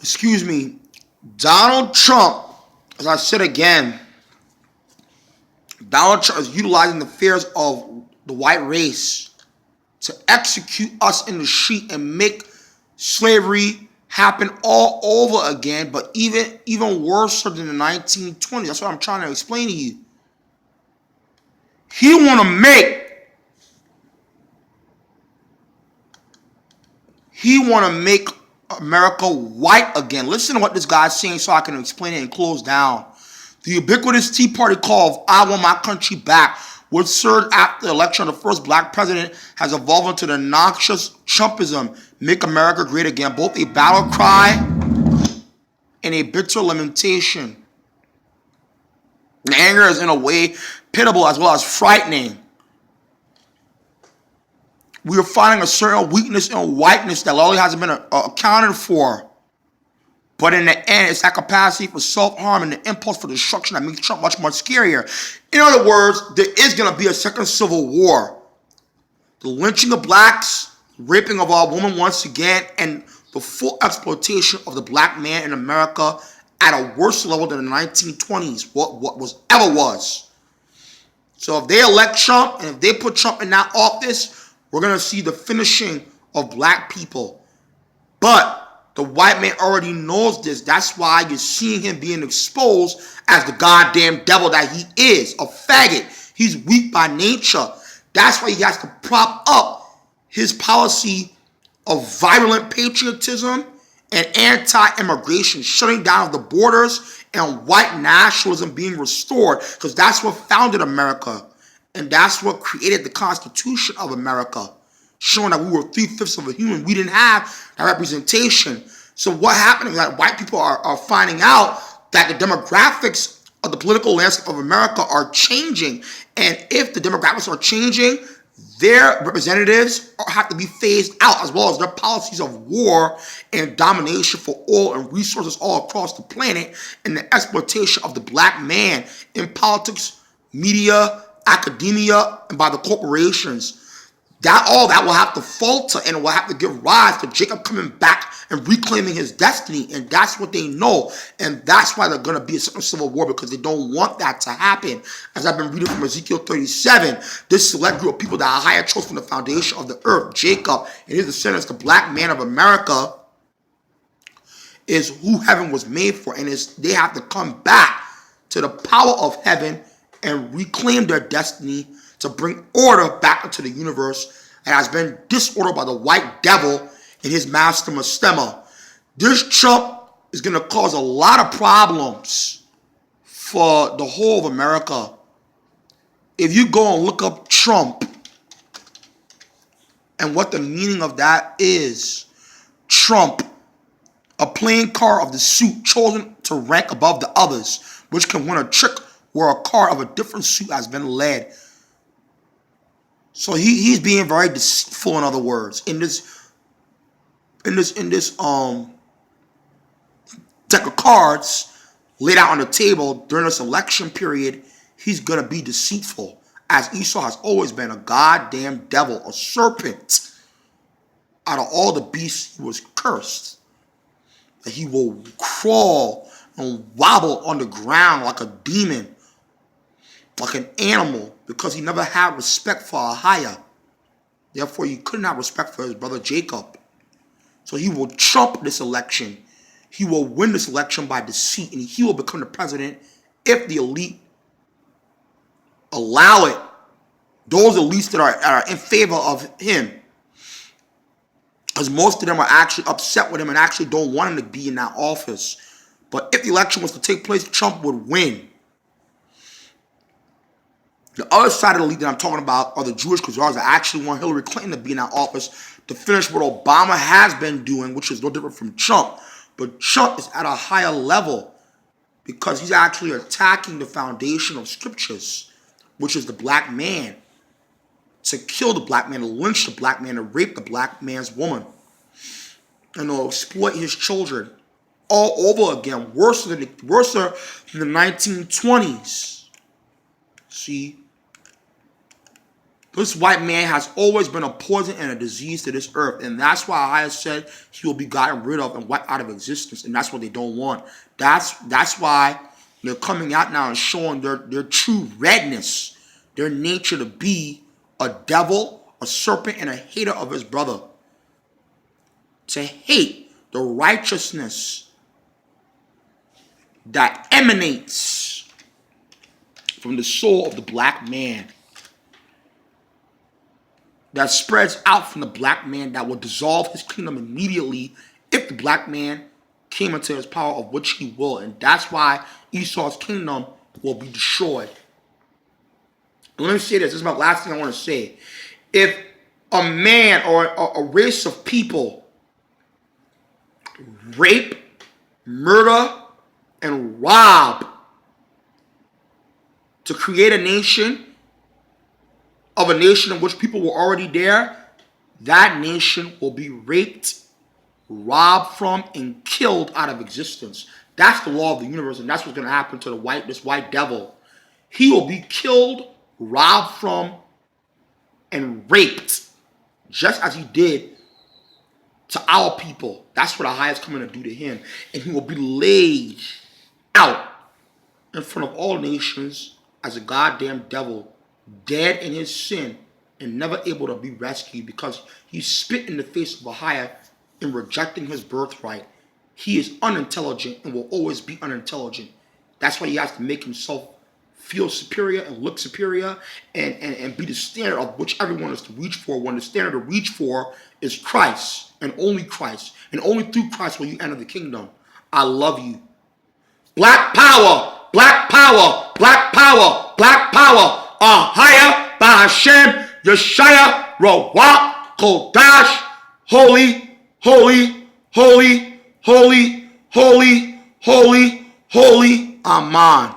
excuse me, Donald Trump, as I said again, Donald Trump is utilizing the fears of the white race to execute us in the street and make slavery happen all over again, but even worse than the 1920s. That's what I'm trying to explain to you. He want to make America white again. Listen to what this guy's saying so I can explain it and close down. The ubiquitous Tea Party call of "I want my country back," which surged after the election of the first black president, has evolved into the noxious Trumpism, "Make America Great Again," both a battle cry and a bitter lamentation. The anger is in a way pitiable as well as frightening. We are finding a certain weakness in whiteness that largely hasn't been accounted for. But in the end, it's that capacity for self-harm and the impulse for destruction that makes Trump much more scarier. In other words, there is going to be a second civil war. The lynching of blacks, raping of our women once again, and the full exploitation of the black man in America at a worse level than the 1920s, what ever was. So if they elect Trump and if they put Trump in that office, we're going to see the finishing of black people. But the white man already knows this. That's why you're seeing him being exposed as the goddamn devil that he is, a faggot. He's weak by nature. That's why he has to prop up his policy of violent patriotism and anti-immigration, shutting down of the borders, and white nationalism being restored, because that's what founded America. And that's what created the Constitution of America, showing that we were 3/5 of a human. We didn't have that representation. So what happened is that white people are finding out that the demographics of the political landscape of America are changing. And if the demographics are changing, their representatives have to be phased out, as well as their policies of war and domination for oil and resources all across the planet, and the exploitation of the black man in politics, media, academia, and by the corporations. All that will have to falter, and it will have to give rise to Jacob coming back and reclaiming his destiny. And that's what they know. And that's why they're going to be a civil war, because they don't want that to happen. As I've been reading from Ezekiel 37, this select group of people that are higher chose from the foundation of the earth, Jacob and his descendants, the black man of America, is who heaven was made for. And they have to come back to the power of heaven and reclaim their destiny, to bring order back into the universe that has been disordered by the white devil and his master Mastema. This Trump is going to cause a lot of problems for the whole of America. If you go and look up Trump and what the meaning of that is, Trump, a playing card of the suit chosen to rank above the others, which can win a trick where a card of a different suit has been led. So he's being very deceitful, in other words. In this deck of cards laid out on the table during this election period, he's gonna be deceitful, as Esau has always been, a goddamn devil, a serpent. Out of all the beasts, he was cursed. That he will crawl and wobble on the ground like a demon, like an animal, because he never had respect for a higher. Therefore, he couldn't have respect for his brother Jacob. So he will trump this election. He will win this election by deceit, and he will become the president if the elite allow it. Those elites that are in favor of him. Because most of them are actually upset with him and actually don't want him to be in that office. But if the election was to take place, Trump would win. The other side of the league that I'm talking about are the Jewish Khazars that actually want Hillary Clinton to be in that office to finish what Obama has been doing, which is no different from Trump. But Trump is at a higher level because he's actually attacking the foundation of scriptures, which is the black man, to kill the black man, to lynch the black man, to rape the black man's woman, and to exploit his children all over again, worse than the 1920s. See? This white man has always been a poison and a disease to this earth. And that's why I said he will be gotten rid of and wiped out of existence. And that's what they don't want. That's why they're coming out now and showing their true redness, their nature to be a devil, a serpent, and a hater of his brother. To hate the righteousness that emanates from the soul of the black man, that spreads out from the black man, that will dissolve his kingdom immediately if the black man came into his power, of which he will. And that's why Esau's kingdom will be destroyed. And let me say this is my last thing I want to say. If a man or a race of people rape, murder, and rob to create a nation, of a nation in which people were already there, that nation will be raped, robbed from, and killed out of existence. That's the law of the universe, and that's what's going to happen to this white devil. He will be killed, robbed from, and raped, just as he did to our people. That's what Ahai is coming to do to him. And he will be laid out in front of all nations as a goddamn devil, dead in his sin and never able to be rescued, because he spit in the face of Ahai in rejecting his birthright. He is unintelligent and will always be unintelligent. That's why he has to make himself feel superior and look superior and be the standard of which everyone is to reach for, when the standard to reach for is Christ and only Christ. And only through Christ will you enter the kingdom. I love you. Black power, black power, black power, black power. Ahaya, Bahashem, Yeshaya, Rawak, Kodash, holy, holy, holy, holy, holy, holy, holy, Aman.